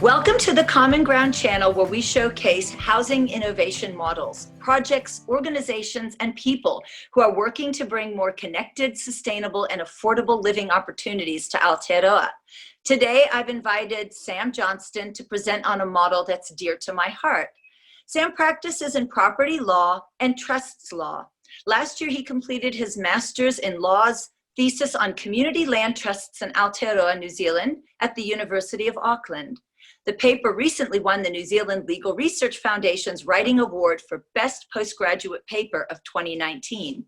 Welcome to the Common Ground channel, where we showcase housing innovation models, projects, organizations, and people who are working to bring more connected, sustainable, and affordable living opportunities to Aotearoa. Today, I've invited Sam Johnston to present on a model that's dear to my heart. Sam practices in property law and trusts law. Last year, he completed his master's in laws thesis on community land trusts in Aotearoa, New Zealand, at the University of Auckland. The paper recently won the New Zealand Legal Research Foundation's Writing Award for Best Postgraduate Paper of 2019.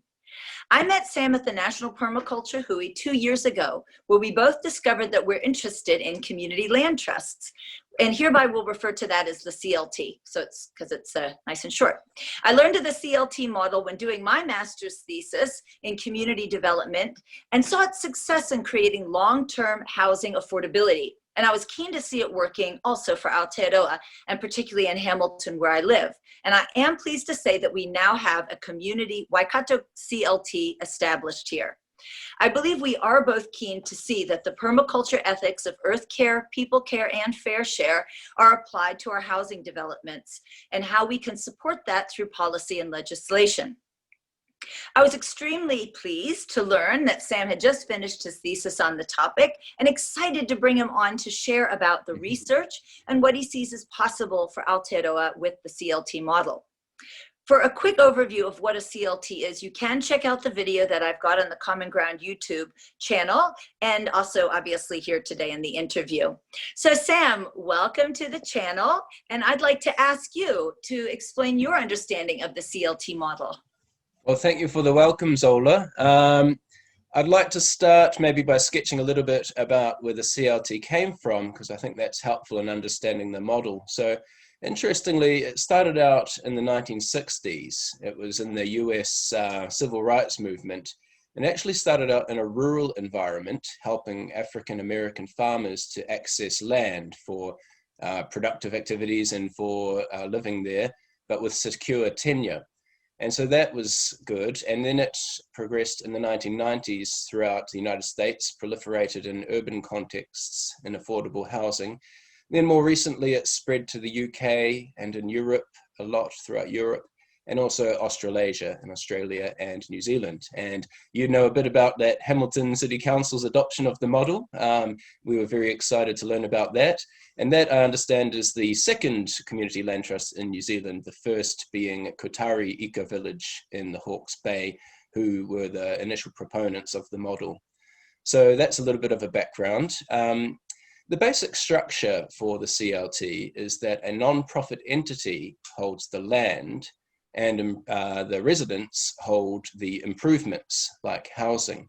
I met Sam at the National Permaculture Hui 2 years ago, where we both discovered that we're interested in community land trusts. And hereby we'll refer to that as the CLT, so it's because it's nice and short. I learned of the CLT model when doing my master's thesis in community development and saw its success in creating long-term housing affordability. And I was keen to see it working also for Aotearoa, and particularly in Hamilton, where I live. And I am pleased to say that we now have a community Waikato CLT established here. I believe we are both keen to see that the permaculture ethics of earth care, people care, and fair share are applied to our housing developments, and how we can support that through policy and legislation. I was extremely pleased to learn that Sam had just finished his thesis on the topic, and excited to bring him on to share about the research and what he sees as possible for Aotearoa with the CLT model. For a quick overview of what a CLT is, you can check out the video that I've got on the Common Ground YouTube channel, and also obviously here today in the interview. So Sam, welcome to the channel, and I'd like to ask you to explain your understanding of the CLT model. Well, thank you for the welcome, Zola. I'd like to start maybe by sketching a little bit about where the CLT came from, because I think that's helpful in understanding the model. So interestingly, it started out in the 1960s. It was in the US civil rights movement, and actually started out in a rural environment, helping African American farmers to access land for productive activities and for living there, but with secure tenure. And so that was good. And then it progressed in the 1990s throughout the United States, proliferated in urban contexts in affordable housing. Then more recently, it spread to the UK and in Europe, a lot throughout Europe, and also Australasia and Australia and New Zealand. And you know a bit about that Hamilton City Council's adoption of the model. We were very excited to learn about that. And that, I understand, is the second community land trust in New Zealand, the first being Kotari Eco Village in the Hawke's Bay, who were the initial proponents of the model. So that's a little bit of a background. The basic structure for the CLT is that a non-profit entity holds the land, and the residents hold the improvements like housing.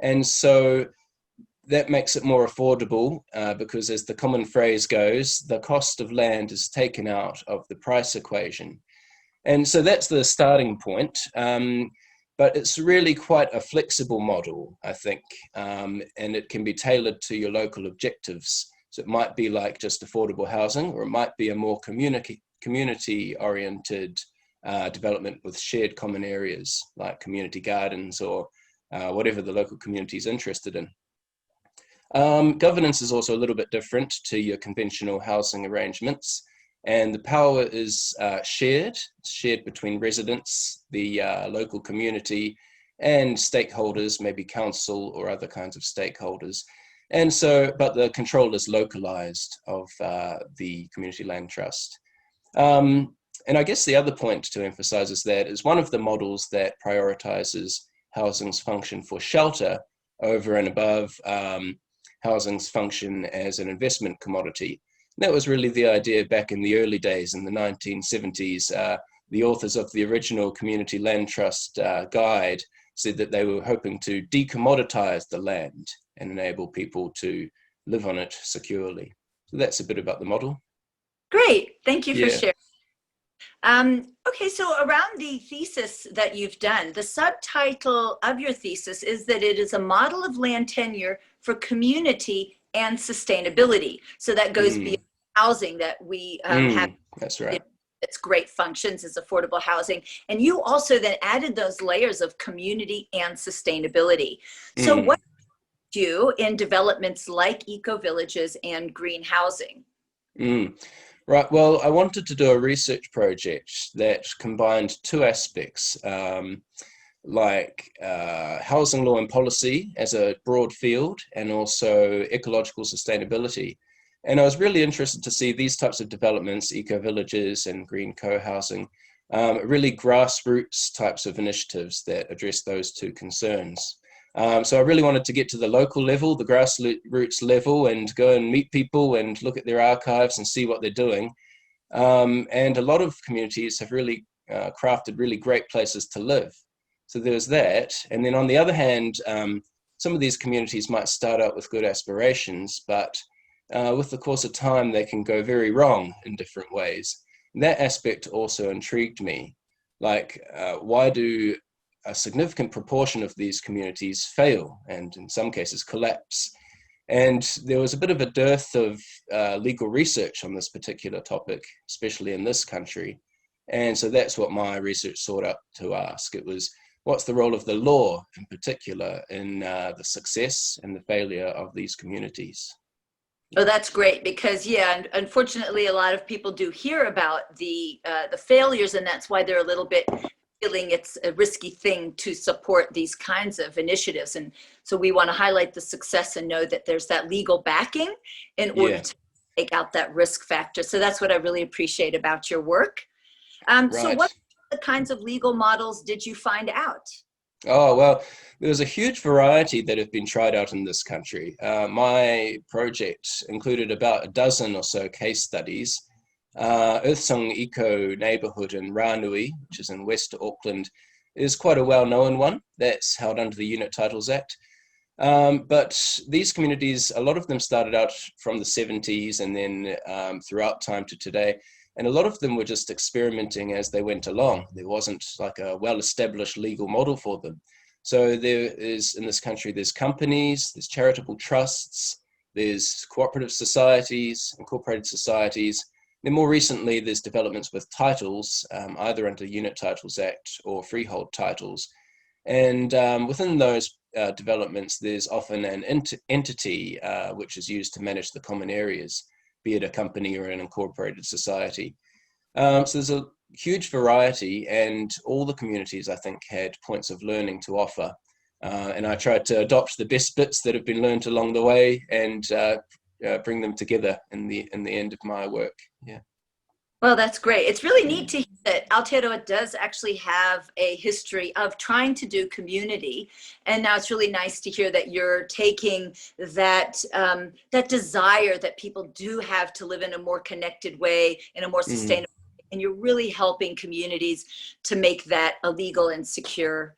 And so that makes it more affordable because, as the common phrase goes, the cost of land is taken out of the price equation. And so that's the starting point. But it's really quite a flexible model, I think, and it can be tailored to your local objectives. So it might be like just affordable housing, or it might be a more community-oriented development with shared common areas like community gardens or whatever the local community is interested in. Governance is also a little bit different to your conventional housing arrangements, and the power is shared between residents, the local community, and stakeholders, maybe council or other kinds of stakeholders. And so, but the control is localized of the community land trust. And I guess the other point to emphasize is that it's one of the models that prioritizes housing's function for shelter over and above housing's function as an investment commodity. And that was really the idea back in the early days in the 1970s. The authors of the original Community Land Trust Guide said that they were hoping to decommoditize the land and enable people to live on it securely. So that's a bit about the model. Great, thank you for sharing. Okay, so around the thesis that you've done, the subtitle of your thesis is that it is a model of land tenure for community and sustainability. So that goes beyond housing that we have. That's right. Its great functions as affordable housing. And you also then added those layers of community and sustainability. So what do you do in developments like eco villages and green housing? Mm. Right. Well, I wanted to do a research project that combined two aspects, housing law and policy as a broad field, and also ecological sustainability. And I was really interested to see these types of developments, eco-villages and green co-housing, really grassroots types of initiatives that address those two concerns. So I really wanted to get to the local level, the grassroots level, and go and meet people and look at their archives and see what they're doing. And a lot of communities have really crafted really great places to live. So there's that. And then on the other hand, some of these communities might start out with good aspirations, but with the course of time, they can go very wrong in different ways. And that aspect also intrigued me. Why do a significant proportion of these communities fail and in some cases collapse? And there was a bit of a dearth of legal research on this particular topic, especially in this country. And so that's what my research sought out to ask. It was, what's the role of the law in particular in the success and the failure of these communities? Oh, that's great because yeah, unfortunately, a lot of people do hear about the failures, and that's why they're a little bit feeling it's a risky thing to support these kinds of initiatives. And so we want to highlight the success and know that there's that legal backing in order Yeah, to take out that risk factor. So that's what I really appreciate about your work. So right. what kinds of legal models did you find out? Oh, well, there's a huge variety that have been tried out in this country. My project included about a dozen or so case studies. Earthsong Eco Neighbourhood in Ranui, which is in West Auckland, is quite a well-known one that's held under the Unit Titles Act. But these communities, a lot of them started out from the 70s and then throughout time to today. And a lot of them were just experimenting as they went along. There wasn't like a well-established legal model for them. So there is, in this country, there's companies, there's charitable trusts, there's cooperative societies, incorporated societies. Then more recently, there's developments with titles, either under Unit Titles Act or freehold titles. And within those developments, there's often an entity which is used to manage the common areas, be it a company or an incorporated society. So there's a huge variety, and all the communities, I think, had points of learning to offer. And I tried to adopt the best bits that have been learned along the way and bring them together in the end of my work. Yeah. Well, that's great. It's really neat Mm. to hear that Aotearoa does actually have a history of trying to do community, and now it's really nice to hear that you're taking that that desire that people do have to live in a more connected way, in a more Mm. sustainable way, and you're really helping communities to make that a legal and secure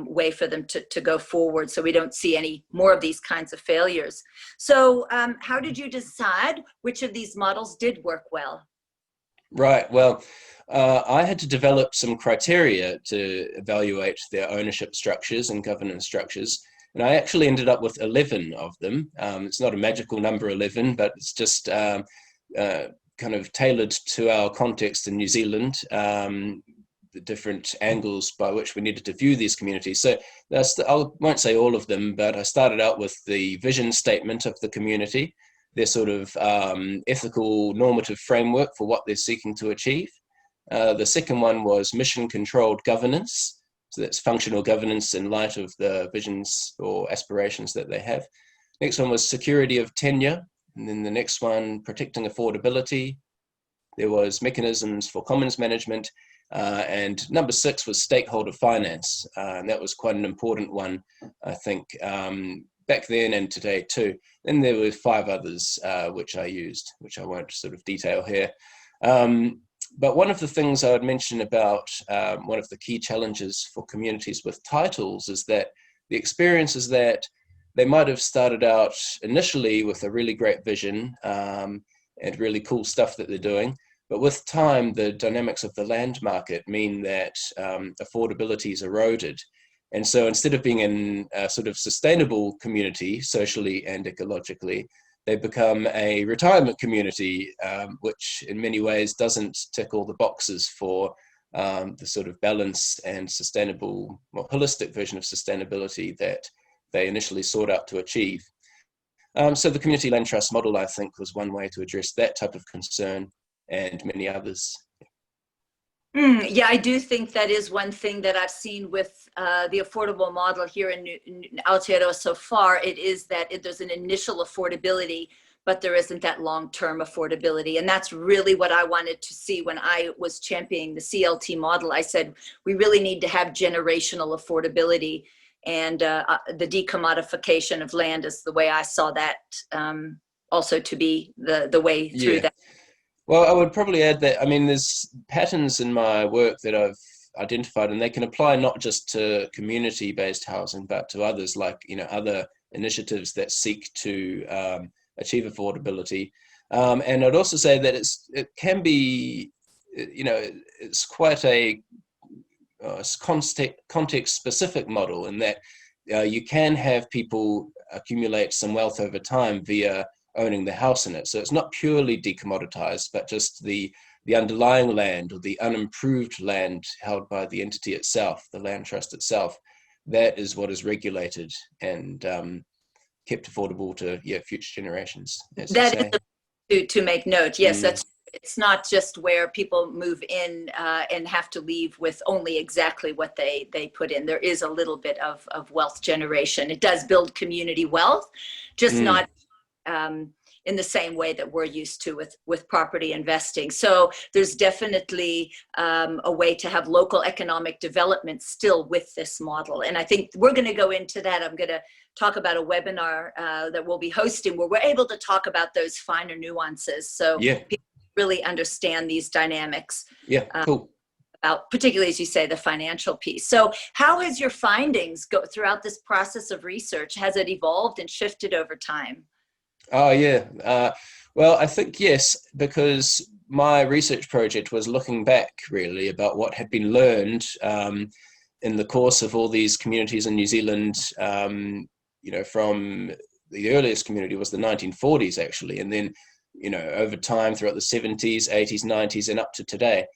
way for them to go forward, so we don't see any more of these kinds of failures. So, how did you decide which of these models did work well? Right. Well, I had to develop some criteria to evaluate their ownership structures and governance structures. And I actually ended up with 11 of them. It's not a magical number 11, but it's just kind of tailored to our context in New Zealand, the different angles by which we needed to view these communities. So I won't say all of them, but I started out with the vision statement of the community, their sort of ethical normative framework for what they're seeking to achieve. The second one was mission controlled governance. So that's functional governance in light of the visions or aspirations that they have. Next one was security of tenure. And then the next one, protecting affordability. There was mechanisms for commons management. And number 6 was stakeholder finance. And that was quite an important one, I think, back then and today too. Then there were 5 others which I used, which I won't sort of detail here. But one of the things I would mention about one of the key challenges for communities with titles is that the experience is that they might have started out initially with a really great vision and really cool stuff that they're doing. But with time, the dynamics of the land market mean that affordability is eroded. And so instead of being in a sort of sustainable community, socially and ecologically, they become a retirement community, which in many ways doesn't tick all the boxes for the sort of balanced and sustainable, more holistic vision of sustainability that they initially sought out to achieve. So the community land trust model, I think, was one way to address that type of concern, and many others. Yeah, I do think that is one thing that I've seen with the affordable model here in Aotearoa so far. It is that there's an initial affordability, but there isn't that long-term affordability. And that's really what I wanted to see when I was championing the CLT model. I said, we really need to have generational affordability, and the decommodification of land is the way I saw that also to be the way through that. Well, I would probably add that, I mean, there's patterns in my work that I've identified, and they can apply not just to community-based housing, but to others, like, other initiatives that seek to achieve affordability. And I'd also say that it can be, it's quite a context-specific model, in that you can have people accumulate some wealth over time via owning the house in it. So it's not purely decommoditized, but just the underlying land, or the unimproved land held by the entity itself, the land trust itself. That is what is regulated and kept affordable to future generations. That is to make note. Yes, Mm. it's not just where people move in and have to leave with only exactly what they put in. There is a little bit of wealth generation. It does build community wealth, just not in the same way that we're used to with property investing. So there's definitely a way to have local economic development still with this model. And I think we're going to go into that. I'm going to talk about a webinar that we'll be hosting, where we're able to talk about those finer nuances, so people really understand these dynamics. Yeah, cool. About, particularly as you say, the financial piece. So how has your findings go throughout this process of research? Has it evolved and shifted over time? Oh, yeah. Well, I think yes, because my research project was looking back really about what had been learned in the course of all these communities in New Zealand, from the earliest community was the 1940s, actually. And then, over time throughout the 70s, 80s, 90s, and up to today.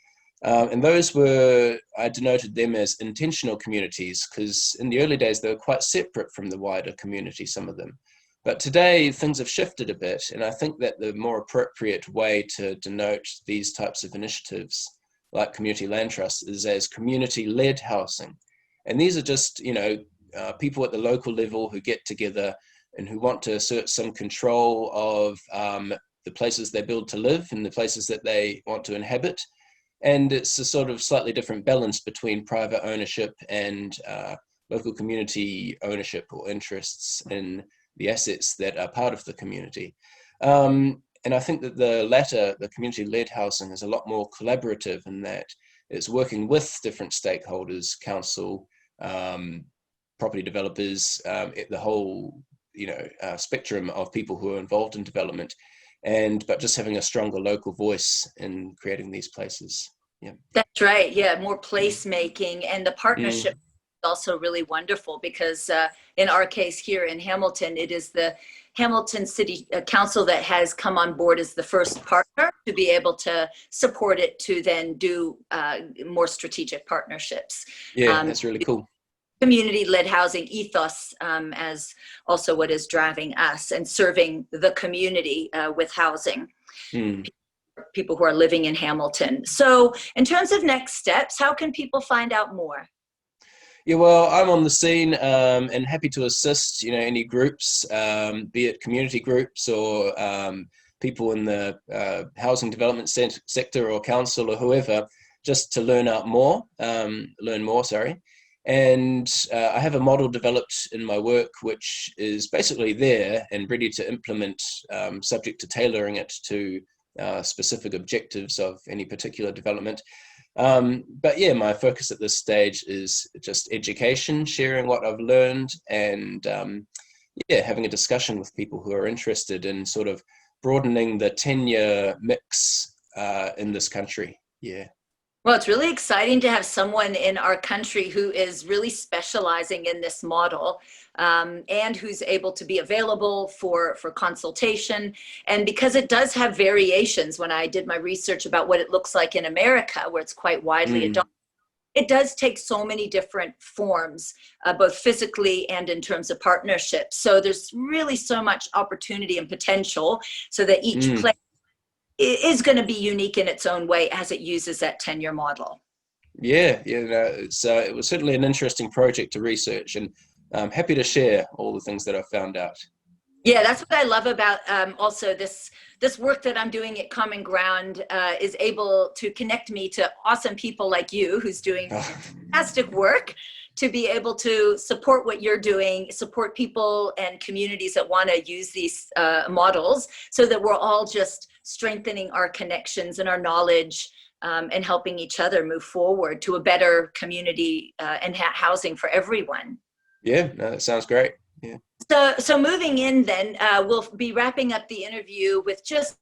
And those were, I denoted them as intentional communities, because in the early days, they were quite separate from the wider community, some of them. But today things have shifted a bit, and I think that the more appropriate way to denote these types of initiatives, like community land trusts, is as community-led housing. And these are just, people at the local level who get together and who want to assert some control of the places they build to live and the places that they want to inhabit. And it's a sort of slightly different balance between private ownership and local community ownership or interests in the assets that are part of the community. And I think that the latter, the community-led housing, is a lot more collaborative in that it's working with different stakeholders, council, property developers, the whole spectrum of people who are involved in development, but just having a stronger local voice in creating these places. Yeah, that's right. Yeah, more placemaking, and the partnership also really wonderful, because in our case here in Hamilton, it is the Hamilton City Council that has come on board as the first partner to be able to support it, to then do more strategic partnerships. Yeah, that's really cool. Community-led housing ethos as also what is driving us and serving the community with housing. People who are living in Hamilton. So in terms of next steps, how can people find out more? Yeah, well, I'm on the scene and happy to assist, any groups, be it community groups or people in the housing development sector or council or whoever, just to learn more. And I have a model developed in my work, which is basically there and ready to implement, subject to tailoring it to specific objectives of any particular development. But yeah, my focus at this stage is just education, sharing what I've learned, and having a discussion with people who are interested in sort of broadening the tenure mix in this country. Yeah. Well, it's really exciting to have someone in our country who is really specializing in this model, and who's able to be available for consultation. And because it does have variations, when I did my research about what it looks like in America, where it's quite widely adopted, it does take so many different forms, both physically and in terms of partnerships. So there's really so much opportunity and potential, so that each place is going to be unique in its own way as it uses that tenure model. Yeah, no, it was certainly an interesting project to research, and I'm happy to share all the things that I found out. Yeah, that's what I love about also this work that I'm doing at Common Ground, is able to connect me to awesome people like you, who's doing fantastic work, to be able to support what you're doing, support people and communities that want to use these models, so that we're all just strengthening our connections and our knowledge, and helping each other move forward to a better community and housing for everyone. Yeah, no, that sounds great. Yeah. So moving in then, we'll be wrapping up the interview with just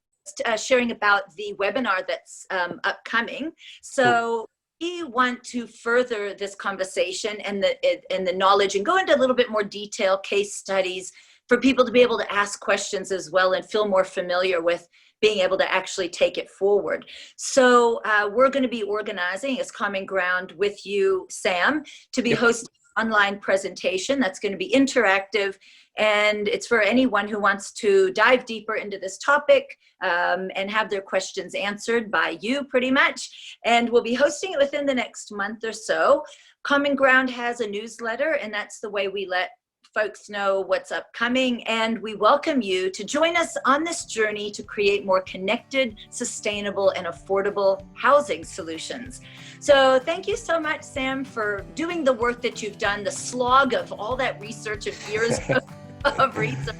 sharing about the webinar that's upcoming. So we want to further this conversation and the knowledge, and go into a little bit more detail, case studies, for people to be able to ask questions as well and feel more familiar with being able to actually take it forward. So we're going to be organizing as Common Ground with you, Sam, to be hosting online presentation that's going to be interactive, and it's for anyone who wants to dive deeper into this topic and have their questions answered by you, pretty much. And we'll be hosting it within the next month or so. Common Ground has a newsletter, and that's the way we let folks know what's upcoming, and we welcome you to join us on this journey to create more connected, sustainable, and affordable housing solutions. So thank you so much, Sam, for doing the work that you've done, the slog of all that research of years of research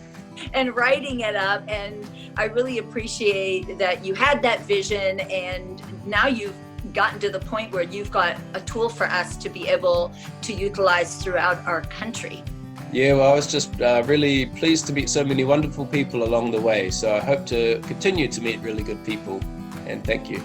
and writing it up. And I really appreciate that you had that vision, and now you've gotten to the point where you've got a tool for us to be able to utilize throughout our country. Yeah, well, I was just really pleased to meet so many wonderful people along the way. So I hope to continue to meet really good people, and thank you.